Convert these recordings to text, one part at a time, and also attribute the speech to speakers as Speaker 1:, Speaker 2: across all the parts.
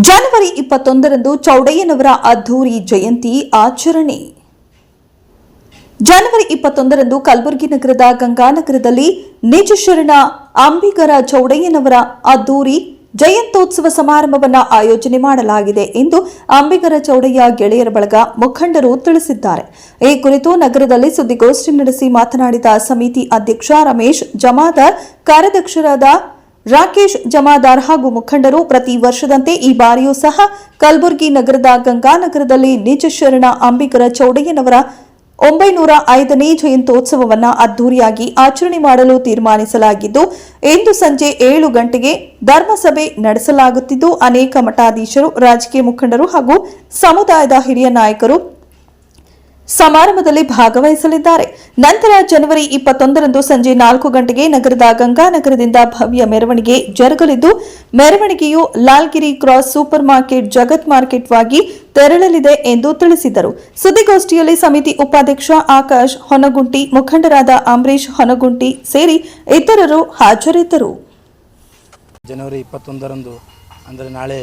Speaker 1: ಜನವರಿ 21ರಂದು ಚೌಡಯ್ಯನವರ ಅದ್ಧೂರಿ ಜಯಂತಿ ಆಚರಣೆ. ಜನವರಿ 21ರಂದು ಕಲಬುರಗಿ ನಗರದ ಗಂಗಾನಗರದಲ್ಲಿ ನಿಜ ಶರಣ ಅಂಬಿಗರ ಚೌಡಯ್ಯನವರ ಅದ್ಧೂರಿ ಜಯಂತ್ಯೋತ್ಸವ ಸಮಾರಂಭವನ್ನು ಆಯೋಜನೆ ಮಾಡಲಾಗಿದೆ ಎಂದು ಅಂಬಿಗರ ಚೌಡಯ್ಯ ಗೆಳೆಯರ ಬಳಗ ಮುಖಂಡರು ತಿಳಿಸಿದ್ದಾರೆ. ಈ ಕುರಿತು ನಗರದಲ್ಲಿ ಸುದ್ದಿಗೋಷ್ಠಿ ನಡೆಸಿ ಮಾತನಾಡಿದ ಸಮಿತಿ ಅಧ್ಯಕ್ಷ ರಮೇಶ್ ಜಮಾದಾರ್, ಕಾರ್ಯಾಧ್ಯಕ್ಷರಾದ ರಾಕೇಶ್ ಜಮಾದಾರ್ ಹಾಗೂ ಮುಖಂಡರು ಪ್ರತಿ ವರ್ಷದಂತೆ ಈ ಬಾರಿಯೂ ಸಹ ಕಲಬುರಗಿ ನಗರದ ಗಂಗಾನಗರದಲ್ಲಿ ನಿಜ ಶರಣ ಅಂಬಿಗರ ಚೌಡಯ್ಯನವರ 905ನೇ ಜಯಂತ್ಯೋತ್ಸವವನ್ನು ಅದ್ದೂರಿಯಾಗಿ ಆಚರಣೆ ಮಾಡಲು ತೀರ್ಮಾನಿಸಲಾಗಿದ್ದು, ಇಂದು ಸಂಜೆ 7 ಗಂಟೆಗೆ ಧರ್ಮಸಭೆ ನಡೆಸಲಾಗುತ್ತಿದ್ದು, ಅನೇಕ ಮಠಾಧೀಶರು, ರಾಜಕೀಯ ಮುಖಂಡರು ಹಾಗೂ ಸಮುದಾಯದ ಹಿರಿಯ ನಾಯಕರು ಸಮಾರಂಭದಲ್ಲಿ ಭಾಗವಹಿಸಲಿದ್ದಾರೆ. ನಂತರ ಜನವರಿ 21ರಂದು ಸಂಜೆ 4 ಗಂಟೆಗೆ ನಗರದ ಗಂಗಾನಗರದಿಂದ ಭವ್ಯ ಮೆರವಣಿಗೆ ಜರುಗಲಿದ್ದು, ಮೆರವಣಿಗೆಯು ಲಾಲ್ಗಿರಿ ಕ್ರಾಸ್ ಸೂಪರ್ ಮಾರ್ಕೆಟ್, ಜಗತ್ ಮಾರ್ಕೆಟ್ವಾಗಿ ತೆರಳಲಿದೆ ಎಂದು ತಿಳಿಸಿದರು. ಸುದ್ದಿಗೋಷ್ಠಿಯಲ್ಲಿ ಸಮಿತಿ ಉಪಾಧ್ಯಕ್ಷ ಆಕಾಶ್ ಹೊನಗುಂಟಿ, ಮುಖಂಡರಾದ ಅಂಬರೀಶ್ ಹೊನಗುಂಟಿ ಸೇರಿ ಇತರರು ಹಾಜರಿದ್ದರು.
Speaker 2: ಜನವರಿ 21ರಂದು ಅಂದರೆ ನಾಳೆ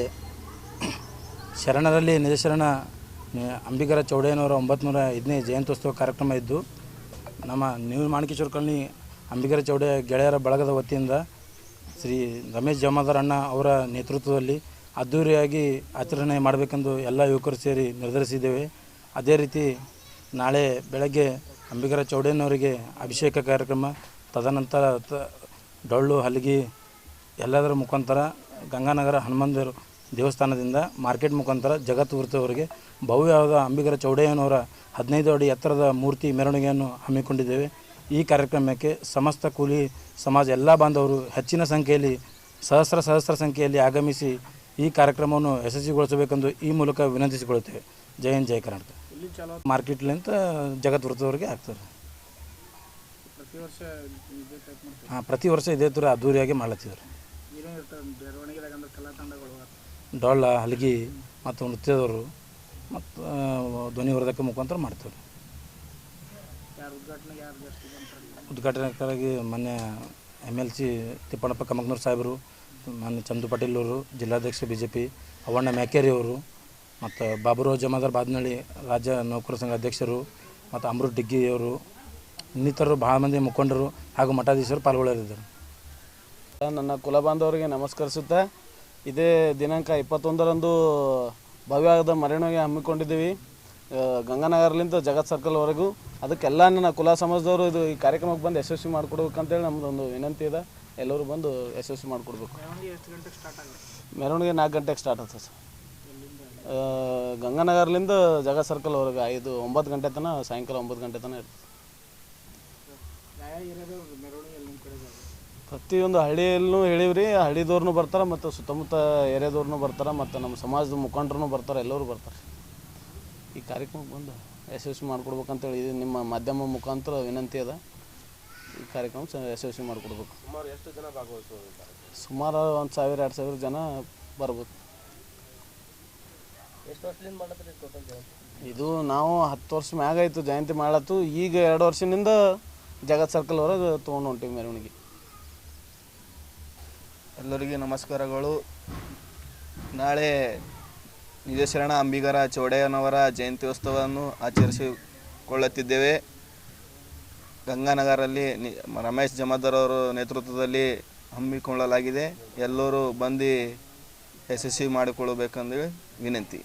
Speaker 2: ಶರಣರಲ್ಲಿ ನಿಜಶರಣ ಅಂಬಿಗರ ಚೌಡಯ್ಯನವರ 905ನೇ ಜಯಂತ್ಯೋತ್ಸವ ಕಾರ್ಯಕ್ರಮ ಇದ್ದು, ನಮ್ಮ ನ್ಯೂ ಮಾಣಿಕೇಶ್ವರ ಕಾಲನಿ ಅಂಬಿಗರ ಚೌಡಯ್ಯ ಗೆಳೆಯರ ಬಳಗದ ವತಿಯಿಂದ ಶ್ರೀ ರಮೇಶ್ ಜಮಾದಾರ್ ಅಣ್ಣ ಅವರ ನೇತೃತ್ವದಲ್ಲಿ ಅದ್ದೂರಿಯಾಗಿ ಆಚರಣೆ ಮಾಡಬೇಕೆಂದು ಎಲ್ಲ ಯುವಕರು ಸೇರಿ ನಿರ್ಧರಿಸಿದ್ದೇವೆ. ಅದೇ ರೀತಿ ನಾಳೆ ಬೆಳಗ್ಗೆ ಅಂಬಿಗರ ಚೌಡಯ್ಯನವರಿಗೆ ಅಭಿಷೇಕ ಕಾರ್ಯಕ್ರಮ, ತದನಂತರ ಡೊಳ್ಳು ಹಲಗಿ ಎಲ್ಲದರ ಮುಖಾಂತರ ಗಂಗಾನಗರ ಹನುಮಂದಿರ ದೇವಸ್ಥಾನದಿಂದ ಮಾರ್ಕೆಟ್ ಮುಖಾಂತರ ಜಗತ್ ವೃತ್ತವರೆಗೆ ಭವ್ಯವಾದ ಅಂಬಿಗರ ಚೌಡಯ್ಯನವರ 15 ಅಡಿ ಎತ್ತರದ ಮೂರ್ತಿ ಮೆರವಣಿಗೆಯನ್ನು ಹಮ್ಮಿಕೊಂಡಿದ್ದೇವೆ. ಈ ಕಾರ್ಯಕ್ರಮಕ್ಕೆ ಸಮಸ್ತ ಕೂಲಿ ಸಮಾಜ ಎಲ್ಲ ಬಾಂಧವರು ಹೆಚ್ಚಿನ ಸಂಖ್ಯೆಯಲ್ಲಿ ಸಹಸ್ರ ಸಂಖ್ಯೆಯಲ್ಲಿ ಆಗಮಿಸಿ ಈ ಕಾರ್ಯಕ್ರಮವನ್ನು ಯಶಸ್ವಿಗೊಳಿಸಬೇಕೆಂದು ಈ ಮೂಲಕ ವಿನಂತಿಸಿಕೊಳ್ಳುತ್ತೇವೆ. ಜೈ ಹಿಂದ್, ಜೈ ಕರ್ನಾಟಕ. ಮಾರ್ಕೆಟ್ಲಿಂದ ಜಗತ್ ವೃತ್ತವರೆಗೆ ಆಗ್ತದೆ. ಪ್ರತಿ ವರ್ಷ ಇದೇ ಥರ ಅದ್ದೂರಿಯಾಗಿ ಮಾಡ್ಲತ್ತಿದ್ದಾರೆ. ಡೊಳ್ಳ ಹಲಗಿ ಮತ್ತು ನೃತ್ಯದವರು ಮತ್ತು ಧ್ವನಿವರ್ಧಕ ಮುಖಾಂತರ ಮಾಡ್ತಾರೆ. ಉದ್ಘಾಟನೆಗಾಗಿ ಮೊನ್ನೆ MLC ತಿಪ್ಪಣ್ಣಪ್ಪ ಕಮಕ್ನೂರು ಸಾಹೇಬರು, ಮೊನ್ನೆ ಚಂದು ಪಾಟೀಲ್ ಅವರು, ಜಿಲ್ಲಾಧ್ಯಕ್ಷ BJP ಅವಣ್ಣ ಮ್ಯಾಕೇರಿ ಅವರು, ಮತ್ತು ಬಾಬುರಾವ್ ಜಮಾದಾರ್ ಬಾದ್ನಳ್ಳಿ ರಾಜ್ಯ ನೌಕರ ಸಂಘ ಅಧ್ಯಕ್ಷರು, ಮತ್ತು ಅಮೃತ್ ಡಿಗ್ಗಿ ಅವರು, ಇನ್ನಿತರರು ಭಾಳ ಮಂದಿ ಮುಖಂಡರು ಹಾಗೂ ಮಠಾಧೀಶರು ಪಾಲ್ಗೊಳ್ಳಲಿದ್ದಾರೆ.
Speaker 3: ನನ್ನ ಕುಲ ಬಾಂಧವರಿಗೆ ನಮಸ್ಕರಿಸುತ್ತಾ, ಇದೇ ದಿನಾಂಕ 21ರಂದು ಭವ್ಯವಾದ ಮೆರವಣಿಗೆ ಹಮ್ಮಿಕೊಂಡಿದ್ದೀವಿ ಗಂಗಾನಗರಲಿಂದ ಜಗತ್ ಸರ್ಕಲ್ವರೆಗೂ. ಅದಕ್ಕೆಲ್ಲ ನನ್ನ ಕುಲ ಸಮಾಜದವರು ಇದು ಈ ಕಾರ್ಯಕ್ರಮಕ್ಕೆ ಬಂದು ಯಶಸ್ವಿ ಮಾಡಿಕೊಡ್ಬೇಕಂತೇಳಿ ನಮ್ಮದೊಂದು ವಿನಂತಿ ಇದೆ. ಎಲ್ಲರೂ ಬಂದು ಯಶಸ್ವಿ ಮಾಡಿಕೊಡ್ಬೇಕು. ಮೆರವಣಿಗೆ 4 ಗಂಟೆಗೆ ಸ್ಟಾರ್ಟ್ ಆಗ್ತದೆ ಸರ್. ಗಂಗಾನಗರಲಿಂದ ಜಗತ್ ಸರ್ಕಲ್ವರೆಗೆ 9 ಗಂಟೆ ತನಕ, ಸಾಯಂಕಾಲ 9 ಗಂಟೆ ತನಕ ಇರ್ತದೆ. ಪ್ರತಿಯೊಂದು ಹಳ್ಳಿಯಲ್ಲೂ ಹೇಳಿವ್ರಿ, ಹಳ್ಳಿದವ್ರನ್ನೂ ಬರ್ತಾರೆ ಮತ್ತು ಸುತ್ತಮುತ್ತ ಏರಿಯಾದವ್ರನ್ನೂ ಬರ್ತಾರೆ ಮತ್ತು ನಮ್ಮ ಸಮಾಜದ ಮುಖಂಡರು ಬರ್ತಾರೆ, ಎಲ್ಲರೂ ಬರ್ತಾರೆ. ಈ ಕಾರ್ಯಕ್ರಮಕ್ಕೆ ಬಂದು ಯಶಸ್ವಿ ಮಾಡಿಕೊಡ್ಬೇಕಂತೇಳಿ ಇದು ನಿಮ್ಮ ಮಾಧ್ಯಮ ಮುಖಾಂತರ ವಿನಂತಿ ಅದ. ಈ ಕಾರ್ಯಕ್ರಮ ಯಶಸ್ವಿ ಮಾಡಿಕೊಡ್ಬೇಕು.
Speaker 4: ಸುಮಾರು ಎಷ್ಟು ಜನ ಭಾಗವಹಿಸ್ಬೋದು?
Speaker 3: ಸುಮಾರು 1000-2000 ಜನ ಬರ್ಬೋದು.
Speaker 4: ಎಷ್ಟು ವರ್ಷದಿಂದ ಮಾಡತ್ತೀರಿ ಟೋಟಲ್?
Speaker 3: ಇದು ನಾವು 10 ವರ್ಷ ಮ್ಯಾಗ ಆಯಿತು ಜಯಂತಿ ಮಾಡತ್ತು. ಈಗ 2 ವರ್ಷದಿಂದ ಜಗತ್ ಸರ್ಕಲ್ವರೆಗೆ ತೊಗೊಂಡು ಹೊಂಟಿವಿ ಮೆರವಣಿಗೆ.
Speaker 5: ಎಲ್ಲರಿಗೆ ನಮಸ್ಕಾರಗಳು. ನಾಳೆ ನಿಜಶರಣ ಅಂಬಿಗರ ಚೌಡಯ್ಯನವರ ಜಯಂತ್ಯೋತ್ಸವವನ್ನು ಆಚರಿಸಿಕೊಳ್ಳುತ್ತಿದ್ದೇವೆ. ಗಂಗಾನಗರಲ್ಲಿ ರಮೇಶ್ ಜಮಾದಾರ್ ಅವರ ನೇತೃತ್ವದಲ್ಲಿ ಹಮ್ಮಿಕೊಳ್ಳಲಾಗಿದೆ. ಎಲ್ಲರೂ ಬಂದು ಯಶಸ್ವಿ ಮಾಡಿಕೊಳ್ಳಬೇಕೆಂದು ವಿನಂತಿ.